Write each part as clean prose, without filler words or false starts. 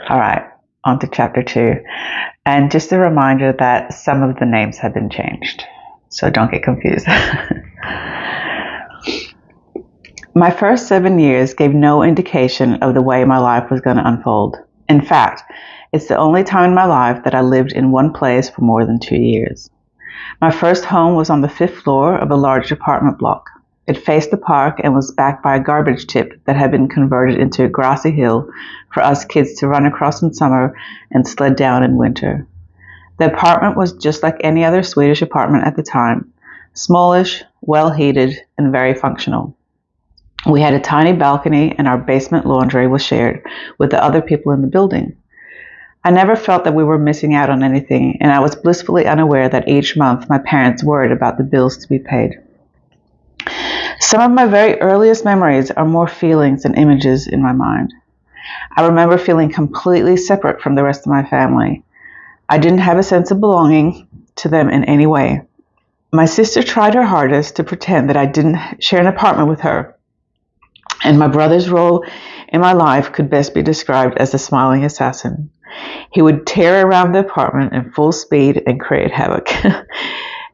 All right, on to chapter 2. And just a reminder that some of the names have been changed, so don't get confused. My first 7 years gave no indication of the way my life was going to unfold. In fact, it's the only time in my life that I lived in one place for more than 2 years. My first home was on the 5th floor of a large apartment block. It faced the park and was backed by a garbage tip that had been converted into a grassy hill for us kids to run across in summer and sled down in winter. The apartment was just like any other Swedish apartment at the time, smallish, well heated, and very functional. We had a tiny balcony and our basement laundry was shared with the other people in the building. I never felt that we were missing out on anything, and I was blissfully unaware that each month my parents worried about the bills to be paid. Some of my very earliest memories are more feelings than images in my mind. I remember feeling completely separate from the rest of my family. I didn't have a sense of belonging to them in any way. My sister tried her hardest to pretend that I didn't share an apartment with her, and my brother's role in my life could best be described as the smiling assassin. He would tear around the apartment in full speed and create havoc,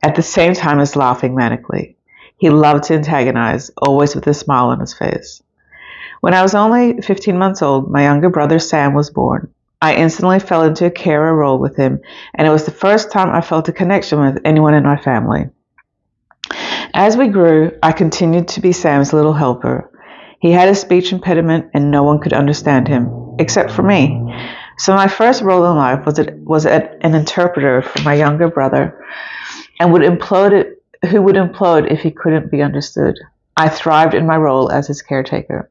at the same time as laughing manically. He loved to antagonize, always with a smile on his face. When I was only 15 months old, my younger brother Sam was born. I instantly fell into a carer role with him, and it was the first time I felt a connection with anyone in my family. As we grew, I continued to be Sam's little helper. He had a speech impediment and no one could understand him, except for me. So my first role in life was an interpreter for my younger brother, and who would implode if he couldn't be understood. I thrived in my role as his caretaker.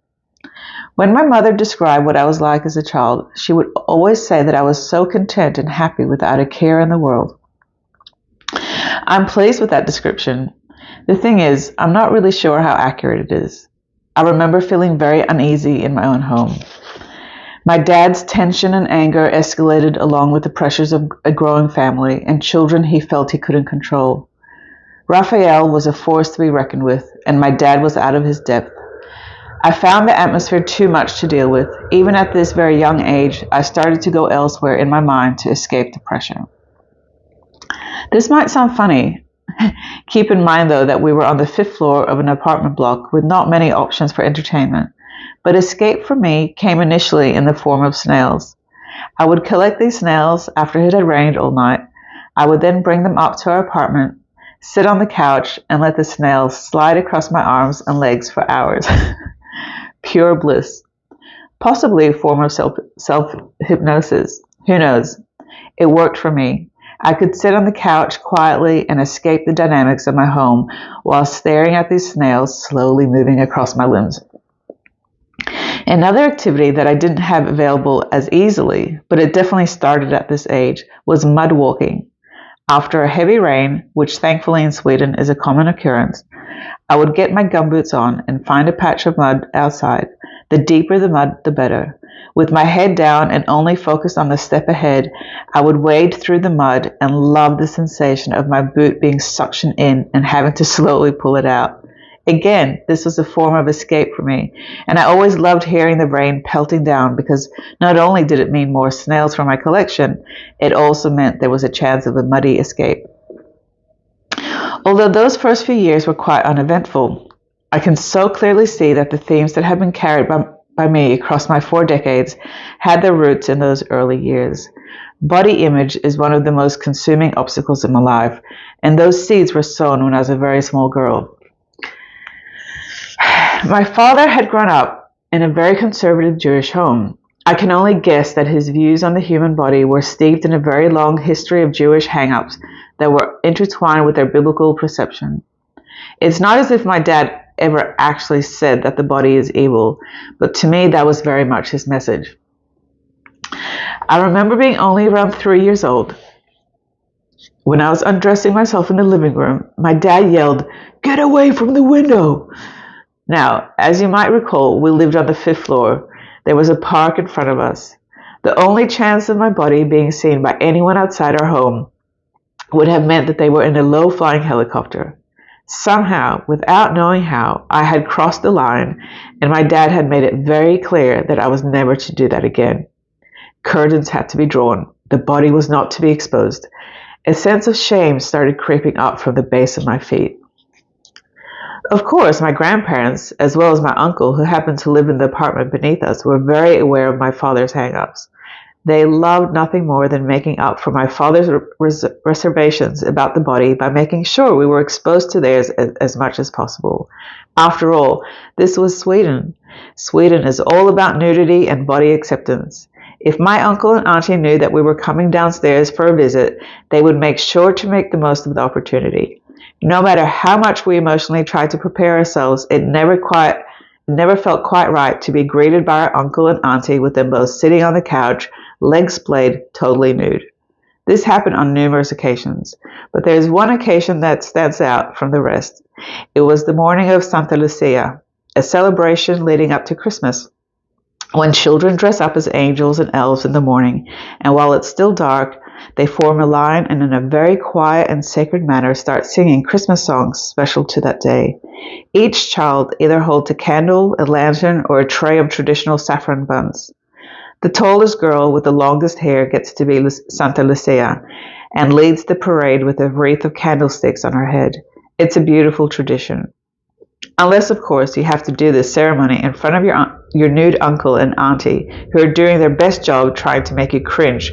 When my mother described what I was like as a child, she would always say that I was so content and happy without a care in the world. I'm pleased with that description. The thing is, I'm not really sure how accurate it is. I remember feeling very uneasy in my own home. My dad's tension and anger escalated along with the pressures of a growing family and children he felt he couldn't control. Raphael was a force to be reckoned with, and my dad was out of his depth. I found the atmosphere too much to deal with. Even at this very young age, I started to go elsewhere in my mind to escape the pressure. This might sound funny. Keep in mind, though, that we were on the 5th floor of an apartment block with not many options for entertainment. But escape for me came initially in the form of snails. I would collect these snails after it had rained all night. I would then bring them up to our apartment, sit on the couch, and let the snails slide across my arms and legs for hours. Pure bliss. Possibly a form of self-hypnosis. Who knows? It worked for me. I could sit on the couch quietly and escape the dynamics of my home while staring at these snails slowly moving across my limbs. Another activity that I didn't have available as easily, but it definitely started at this age, was mud walking. After a heavy rain, which thankfully in Sweden is a common occurrence, I would get my gumboots on and find a patch of mud outside. The deeper the mud, the better. With my head down and only focused on the step ahead, I would wade through the mud and love the sensation of my boot being suctioned in and having to slowly pull it out. Again, this was a form of escape for me, and I always loved hearing the rain pelting down because not only did it mean more snails for my collection, it also meant there was a chance of a muddy escape. Although those first few years were quite uneventful, I can so clearly see that the themes that have been carried by me across my 4 decades had their roots in those early years. Body image is one of the most consuming obstacles in my life, and those seeds were sown when I was a very small girl. My father had grown up in a very conservative Jewish home. I can only guess that his views on the human body were steeped in a very long history of Jewish hang-ups that were intertwined with their biblical perception. It's not as if my dad ever actually said that the body is evil, but to me that was very much his message. I remember being only around 3 years old. When I was undressing myself in the living room, my dad yelled, "Get away from the window!" Now, as you might recall, we lived on the 5th floor. There was a park in front of us. The only chance of my body being seen by anyone outside our home would have meant that they were in a low-flying helicopter. Somehow, without knowing how, I had crossed the line, and my dad had made it very clear that I was never to do that again. Curtains had to be drawn. The body was not to be exposed. A sense of shame started creeping up from the base of my feet. Of course, my grandparents, as well as my uncle, who happened to live in the apartment beneath us, were very aware of my father's hang-ups. They loved nothing more than making up for my father's reservations about the body by making sure we were exposed to theirs as much as possible. After all, this was Sweden. Sweden is all about nudity and body acceptance. If my uncle and auntie knew that we were coming downstairs for a visit, they would make sure to make the most of the opportunity. No matter how much we emotionally tried to prepare ourselves, it never felt quite right to be greeted by our uncle and auntie with them both sitting on the couch, legs splayed, totally nude. This happened on numerous occasions, but there is one occasion that stands out from the rest. It was the morning of Santa Lucia, a celebration leading up to Christmas, when children dress up as angels and elves in the morning, and while it's still dark, they form a line and in a very quiet and sacred manner start singing Christmas songs special to that day. Each child either holds a candle, a lantern, or a tray of traditional saffron buns. The tallest girl with the longest hair gets to be Santa Lucia and leads the parade with a wreath of candlesticks on her head. It's a beautiful tradition. Unless, of course, you have to do this ceremony in front of your nude uncle and auntie, who are doing their best job trying to make you cringe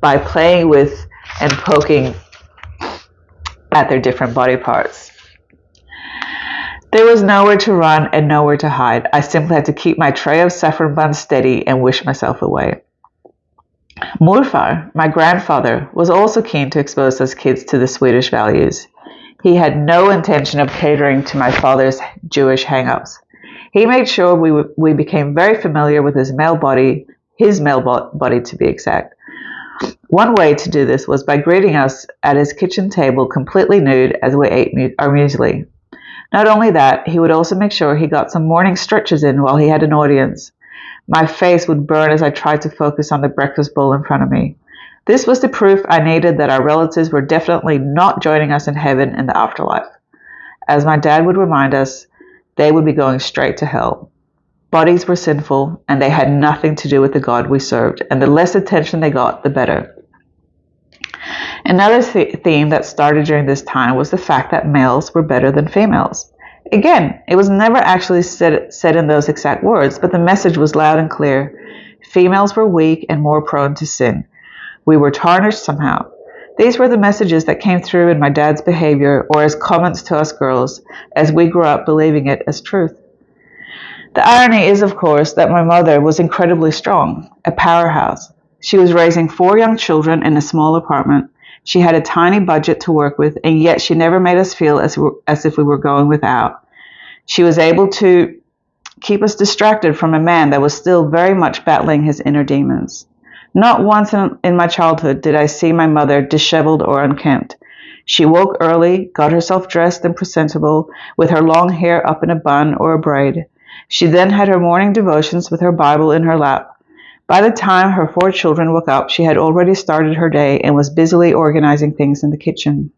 by playing with and poking at their different body parts. There was nowhere to run and nowhere to hide. I simply had to keep my tray of saffron buns steady and wish myself away. Morfar, my grandfather, was also keen to expose us kids to the Swedish values. He had no intention of catering to my father's Jewish hang-ups. He made sure we became very familiar with his male body to be exact. One way to do this was by greeting us at his kitchen table completely nude as we ate our muesli. Not only that, he would also make sure he got some morning stretches in while he had an audience. My face would burn as I tried to focus on the breakfast bowl in front of me. This was the proof I needed that our relatives were definitely not joining us in heaven in the afterlife. As my dad would remind us, they would be going straight to hell. Bodies were sinful, and they had nothing to do with the God we served, and the less attention they got, the better. Another theme that started during this time was the fact that males were better than females. Again, it was never actually said in those exact words, but the message was loud and clear. Females were weak and more prone to sin. We were tarnished somehow. These were the messages that came through in my dad's behavior or as comments to us girls as we grew up believing it as truth. The irony is, of course, that my mother was incredibly strong, a powerhouse. She was raising 4 young children in a small apartment. She had a tiny budget to work with, and yet she never made us feel as if we were going without. She was able to keep us distracted from a man that was still very much battling his inner demons. Not once in my childhood did I see my mother disheveled or unkempt. She woke early, got herself dressed and presentable, with her long hair up in a bun or a braid. She then had her morning devotions with her Bible in her lap. By the time her 4 children woke up, she had already started her day and was busily organizing things in the kitchen.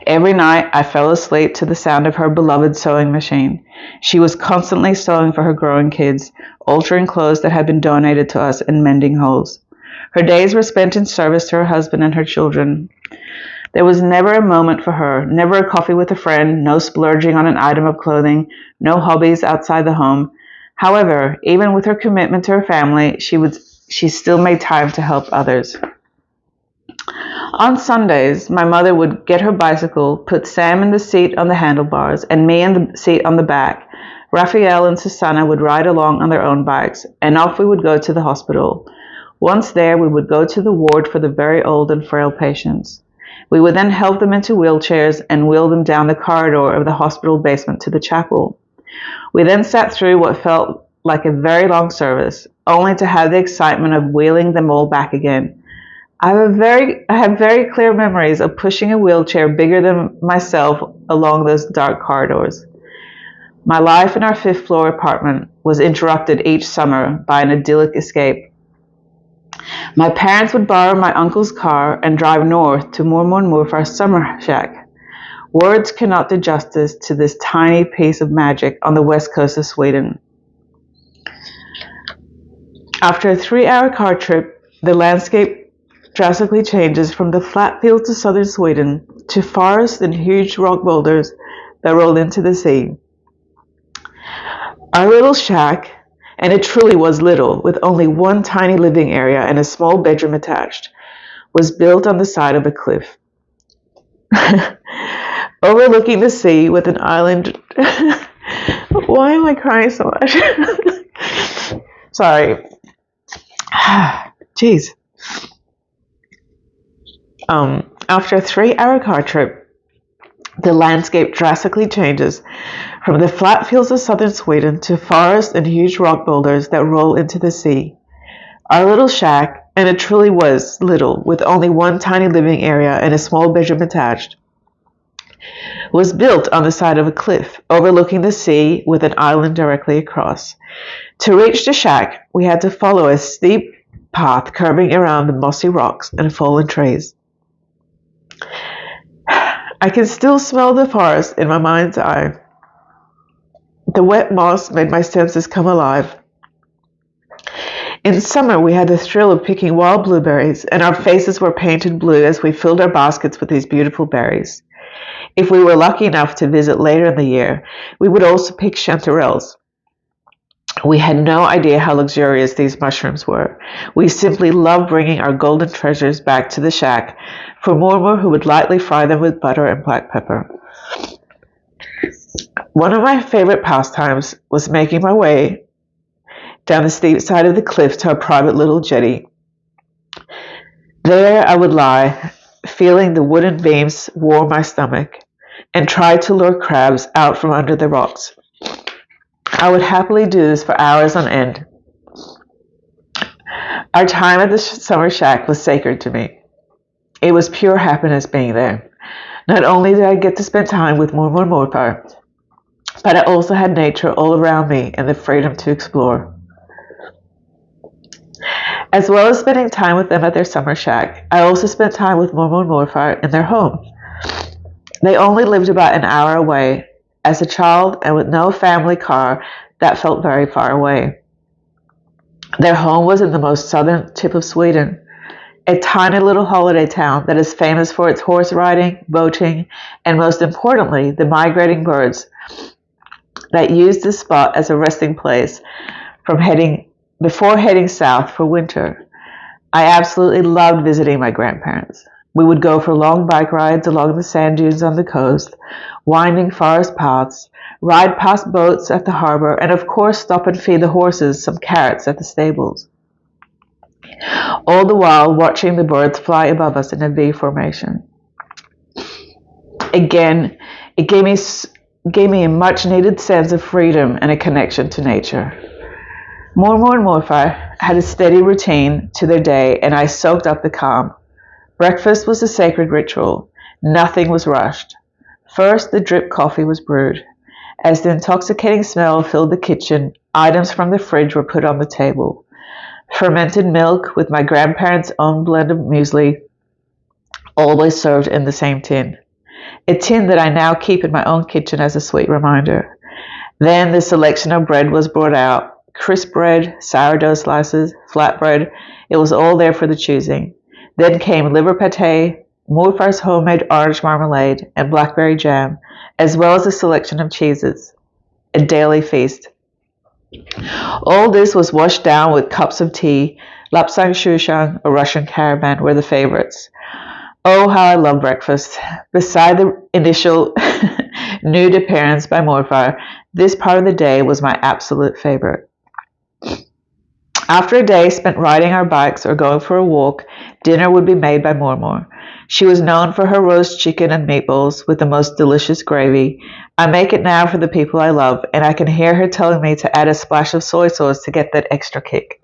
Every night I fell asleep to the sound of her beloved sewing machine. She was constantly sewing for her growing kids, altering clothes that had been donated to us and mending holes. Her days were spent in service to her husband and her children. There was never a moment for her, never a coffee with a friend, no splurging on an item of clothing, no hobbies outside the home. However, even with her commitment to her family, she still made time to help others. On Sundays, my mother would get her bicycle, put Sam in the seat on the handlebars, and me in the seat on the back. Raphael and Susanna would ride along on their own bikes, and off we would go to the hospital. Once there, we would go to the ward for the very old and frail patients. We would then help them into wheelchairs and wheel them down the corridor of the hospital basement to the chapel. We then sat through what felt like a very long service, only to have the excitement of wheeling them all back again. I have very clear memories of pushing a wheelchair bigger than myself along those dark corridors. My life in our 5th floor apartment was interrupted each summer by an idyllic escape. My parents would borrow my uncle's car and drive north to Mormor Morfar's summer shack. Words cannot do justice to this tiny piece of magic on the west coast of Sweden. After a 3-hour car trip, the landscape drastically changes from the flat fields of southern Sweden to forests and huge rock boulders that roll into the sea. Our little shack, and it truly was little, with only one tiny living area and a small bedroom attached, was built on the side of a cliff, overlooking the sea with an island. Why am I crying so much? Sorry. Jeez. After a 3-hour car trip, the landscape drastically changes from the flat fields of southern Sweden to forests and huge rock boulders that roll into the sea. Our little shack, and it truly was little, with only one tiny living area and a small bedroom attached, was built on the side of a cliff, overlooking the sea with an island directly across. To reach the shack, we had to follow a steep path curving around the mossy rocks and fallen trees. I can still smell the forest in my mind's eye. The wet moss made my senses come alive. In summer, we had the thrill of picking wild blueberries, and our faces were painted blue as we filled our baskets with these beautiful berries. If we were lucky enough to visit later in the year, we would also pick chanterelles. We had no idea how luxurious these mushrooms were. We simply loved bringing our golden treasures back to the shack for Mormor, who would lightly fry them with butter and black pepper. One of my favorite pastimes was making my way down the steep side of the cliff to a private little jetty. There I would lie, feeling the wooden beams warm my stomach, and try to lure crabs out from under the rocks. I would happily do this for hours on end. Our time at the summer shack was sacred to me. It was pure happiness being there. Not only did I get to spend time with Mormor Morfar, but I also had nature all around me and the freedom to explore. As well as spending time with them at their summer shack, I also spent time with Mormor Morfar in their home. They only lived about an hour away. As a child and with no family car, that felt very far away. Their home was in the most southern tip of Sweden, a tiny little holiday town that is famous for its horse riding, boating, and most importantly, the migrating birds that use this spot as a resting place before heading south for winter. I absolutely loved visiting my grandparents. We would go for long bike rides along the sand dunes on the coast, winding forest paths, ride past boats at the harbor, and of course stop and feed the horses some carrots at the stables. All the while watching the birds fly above us in a V formation. Again, it gave me a much needed sense of freedom and a connection to nature. Mormor and Morfar had a steady routine to their day, and I soaked up the calm. Breakfast was a sacred ritual. Nothing was rushed. First, the drip coffee was brewed. As the intoxicating smell filled the kitchen, items from the fridge were put on the table. Fermented milk with my grandparents' own blend of muesli, always served in the same tin. A tin that I now keep in my own kitchen as a sweet reminder. Then the selection of bread was brought out. Crisp bread, sourdough slices, flatbread, it was all there for the choosing. Then came liver pate, Morfar's homemade orange marmalade, and blackberry jam, as well as a selection of cheeses. A daily feast. All this was washed down with cups of tea. Lapsang Shushang or Russian caravan were the favorites. Oh, how I love breakfast. Beside the initial nude appearance by Morfar, this part of the day was my absolute favorite. After a day spent riding our bikes or going for a walk, dinner would be made by Mormor. She was known for her roast chicken and meatballs with the most delicious gravy. I make it now for the people I love, and I can hear her telling me to add a splash of soy sauce to get that extra kick.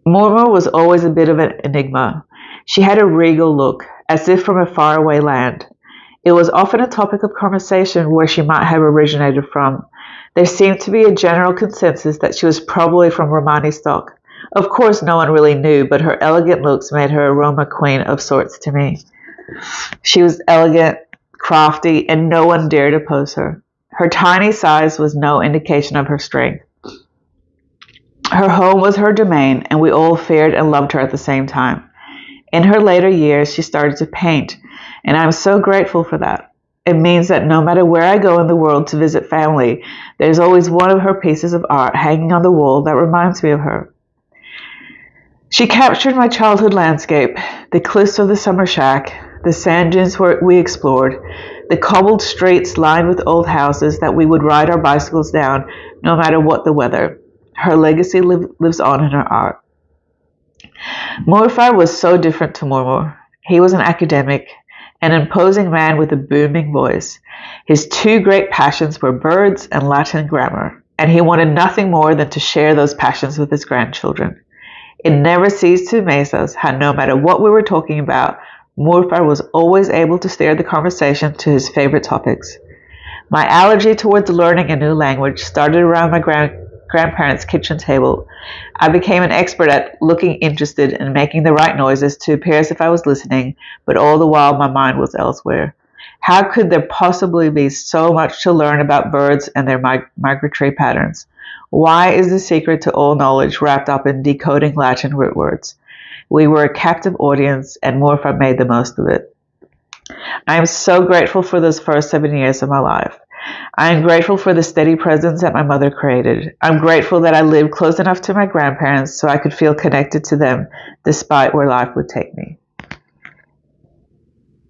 Mormor was always a bit of an enigma. She had a regal look, as if from a faraway land. It was often a topic of conversation where she might have originated from. There seemed to be a general consensus that she was probably from Romani stock. Of course, no one really knew, but her elegant looks made her a Roma queen of sorts to me. She was elegant, crafty, and no one dared oppose her. Her tiny size was no indication of her strength. Her home was her domain, and we all feared and loved her at the same time. In her later years, she started to paint, and I'm so grateful for that. It means that no matter where I go in the world to visit family, there's always one of her pieces of art hanging on the wall that reminds me of her. She captured my childhood landscape, the cliffs of the summer shack, the sand dunes where we explored, the cobbled streets lined with old houses that we would ride our bicycles down no matter what the weather. Her legacy lives on in her art. Morfar was so different to Mormor. He was an academic, an imposing man with a booming voice. His two great passions were birds and Latin grammar, and he wanted nothing more than to share those passions with his grandchildren. It never ceased to amaze us how no matter what we were talking about, Morfar was always able to steer the conversation to his favorite topics. My allergy towards learning a new language started around my grandparents' kitchen table. I became an expert at looking interested and making the right noises to appear as if I was listening, but all the while my mind was elsewhere. How could there possibly be so much to learn about birds and their migratory patterns? Why is the secret to all knowledge wrapped up in decoding Latin root words? We were a captive audience, and Morfar made the most of it. I am so grateful for those first 7 years of my life. I am grateful for the steady presence that my mother created. I'm grateful that I lived close enough to my grandparents so I could feel connected to them despite where life would take me.